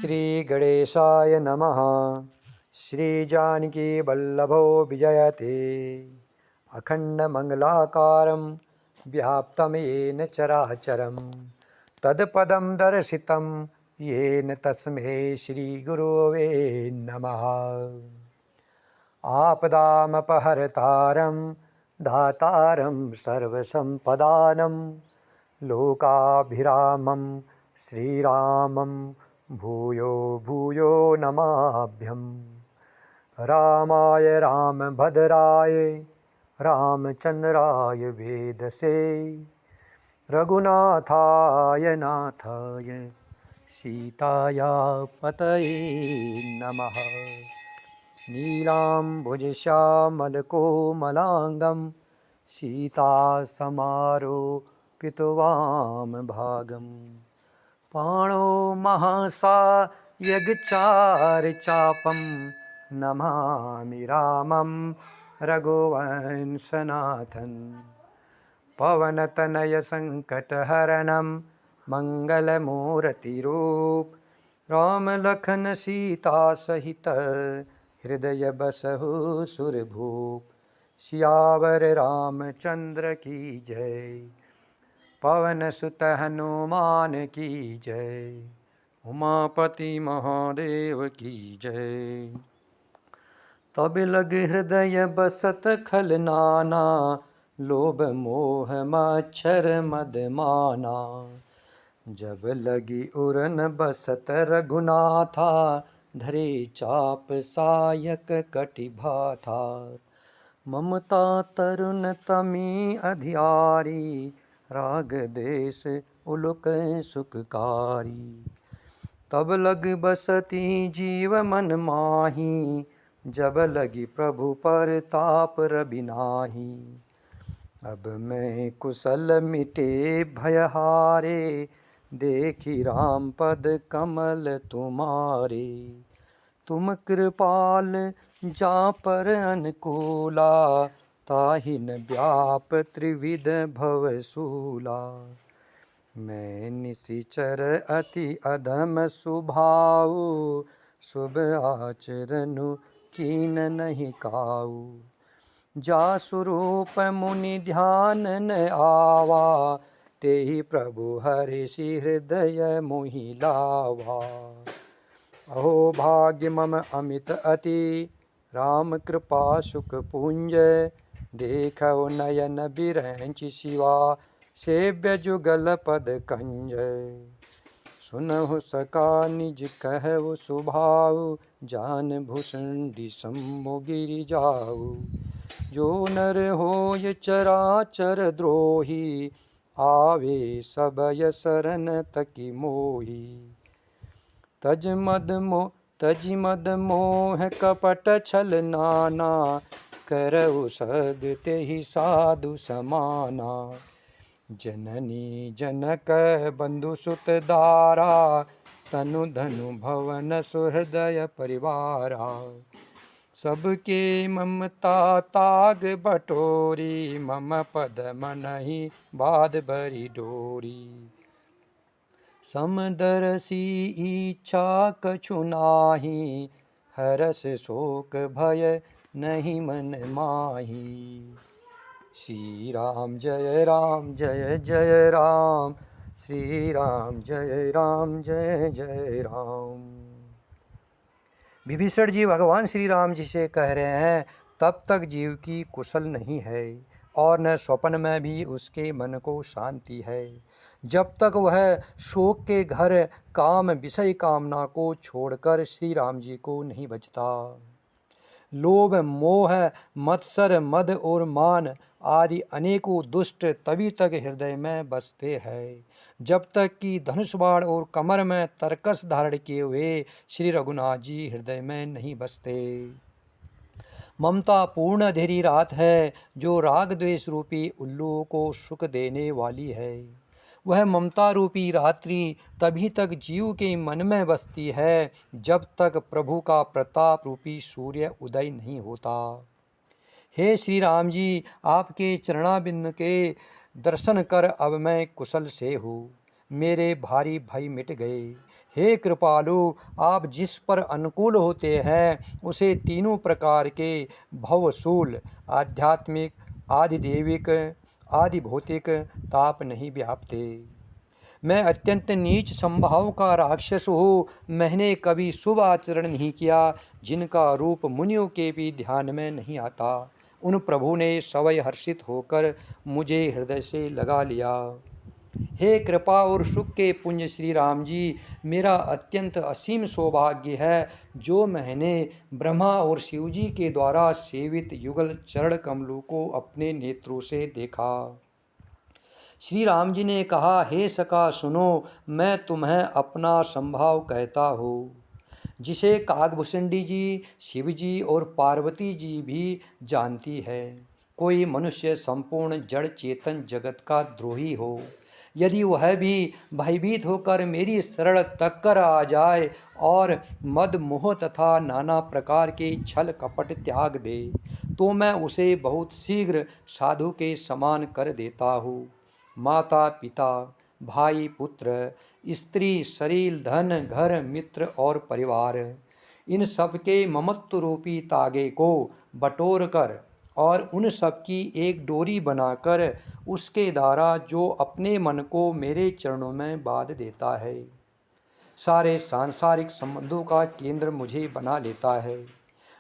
श्री गणेशाय नमः। श्री जानकी वल्लभो विजयते अखण्डमङ्गलाकारं व्याप्तं येन चराचरं तत्पदं दर्शितं येन तस्मै श्रीगुरवे नमः। आपदामपहर्तारं दातारं सर्वसम्पदानं लोकाभिरामं श्रीरामं भूयो भूयो नमाभ्यं। रामाय रामभद्राय रामचन्द्राय वेदसे रघुनाथाय नाथाय सीताया पतये नमः। नीलाम्बुजश्यामलकोमलाङ्गं सीतासमारोपितवाम पाणो महासायगचारचापं नमामि रामं रघुवंशनाथं। पवनतनयसङ्कटहरणं मङ्गलमूर्तिरूप राम लखन सीता सहित हृदय बसहु सुरभूप। सियावर रामचंद्र की जय, पवन सुत हनुमान की जय, उमापति महादेव की जय। तब लग हृदय बसत खल नाना, लोभ मोह मच्छर मद माना। जब लगी उरन बसत रघुनाथा, धरे चाप सायक कटि भाथा। ममता तरुण तमी अधियारी, राग देश उलुक सुखकारी। तब लग बसती जीव मन माही, जब लगी प्रभु पर ताप रबिनाही। अब मैं कुशल मिटे भयहारे, देखी राम पद कमल तुम्हारे। तुम कृपाल जा पर अनुकूला, ताहि न व्याप त्रिविध भवसूला। मैं निशिचर अति अधम स्वभाव, शुभ आचरणु कीन नहीं काऊ। जासु रूप मुनि ध्यान न आवा, तेहि प्रभु हरिषि हृदय मोहि लावा। अहो भाग्य मम अमित अति, राम कृपा सुख पुंज। देखो नयन बिरंचि शिवा, सेव्य जुगल पद कंज। सुनहु सका निज कहु सुभाव, जान भूषुंडि शंभु गिरि जाऊ। जो नर होय चराचर द्रोही, आवे सबय शरण तकी मोही। तज मद मोह कपट छल नाना, करऊ सब तेहि साधु समाना। जननी जनक बंधु सुत दारा, तनु धनु भवन सुहृदय परिवारा। सबके ममता ताग बटोरी, मम पद मनहि बाध बरी डोरी। समदरसी इच्छा कछु नाही, हरस शोक भय नहीं मन माही। श्री राम जय जय राम, श्री राम जय जय राम। विभीषण जी भगवान श्री राम जी से कह रहे हैं, तब तक जीव की कुशल नहीं है और न स्वप्न में भी उसके मन को शांति है, जब तक वह शोक के घर काम विषय कामना को छोड़कर श्री राम जी को नहीं बचता। लोभ मोह मत्सर मद और मान आदि अनेकों दुष्ट तभी तक हृदय में बसते हैं, जब तक कि धनुष बाण और कमर में तरकस धारण किए हुए श्री रघुनाथ जी हृदय में नहीं बसते। ममता पूर्ण अंधेरी रात है, जो राग द्वेष रूपी उल्लुओं को सुख देने वाली है। वह ममता रूपी रात्रि तभी तक जीव के मन में बसती है, जब तक प्रभु का प्रताप रूपी सूर्य उदय नहीं होता। हे श्री राम जी, आपके चरणाबिंद के दर्शन कर अब मैं कुशल से हूँ। मेरे भारी भय मिट गए। हे कृपालु, आप जिस पर अनुकूल होते हैं उसे तीनों प्रकार के भवशूल आध्यात्मिक, आधिदैविक, आदि भौतिक ताप नहीं व्यापते। मैं अत्यंत नीच स्वभाव का राक्षस हूँ। मैंने कभी शुभ आचरण नहीं किया, जिनका रूप मुनियों के भी ध्यान में नहीं आता। उन प्रभु ने सवय हर्षित होकर मुझे हृदय से लगा लिया। हे कृपा और सुख के पुंज श्री राम जी, मेरा अत्यंत असीम सौभाग्य है जो मैंने ब्रह्मा और शिव जी के द्वारा सेवित युगल चरण कमलों को अपने नेत्रों से देखा। श्री राम जी ने कहा, हे सखा सुनो, मैं तुम्हें अपना संभाव कहता हूँ, जिसे काकभूषणी जी, शिव जी और पार्वती जी भी जानती है। कोई मनुष्य संपूर्ण जड़ चेतन जगत का द्रोही हो, यदि वह भी भयभीत होकर मेरी शरण तक कर आ जाए और मद मोह तथा नाना प्रकार के छल कपट त्याग दे, तो मैं उसे बहुत शीघ्र साधु के समान कर देता हूँ। माता पिता, भाई पुत्र, स्त्री, शरीर, धन, घर, मित्र और परिवार, इन सब के ममत्व रूपी तागे को बटोर कर और उन सब की एक डोरी बनाकर उसके द्वारा जो अपने मन को मेरे चरणों में बांध देता है, सारे सांसारिक संबंधों का केंद्र मुझे बना लेता है।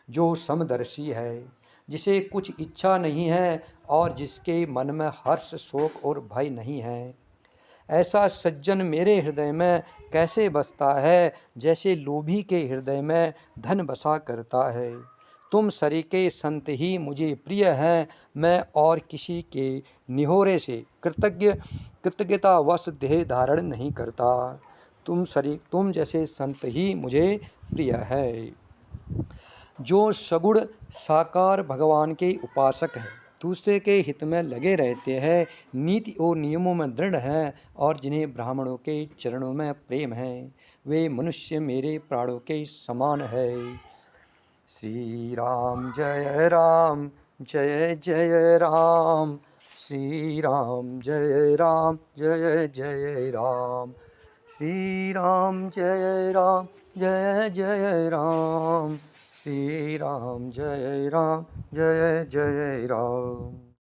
जो समदर्शी है, जिसे कुछ इच्छा नहीं है और जिसके मन में हर्ष, शोक और भय नहीं है, ऐसा सज्जन मेरे हृदय में कैसे बसता है, जैसे लोभी के हृदय में धन बसा करता है। तुम सरीके संत ही मुझे प्रिय हैं। मैं और किसी के निहोरे से कृतज्ञतावश देह धारण नहीं करता। तुम जैसे संत ही मुझे प्रिय है। जो सगुण साकार भगवान के उपासक हैं, दूसरे के हित में लगे रहते हैं, नीति और नियमों में दृढ़ हैं और जिन्हें ब्राह्मणों के चरणों में प्रेम है, वे मनुष्य मेरे प्राणों के समान है। श्री राम जय राम, जय जय राम। श्री राम जय राम, जय जय राम। श्री राम जय राम, जय जय राम। श्री राम जय राम, जय जय राम।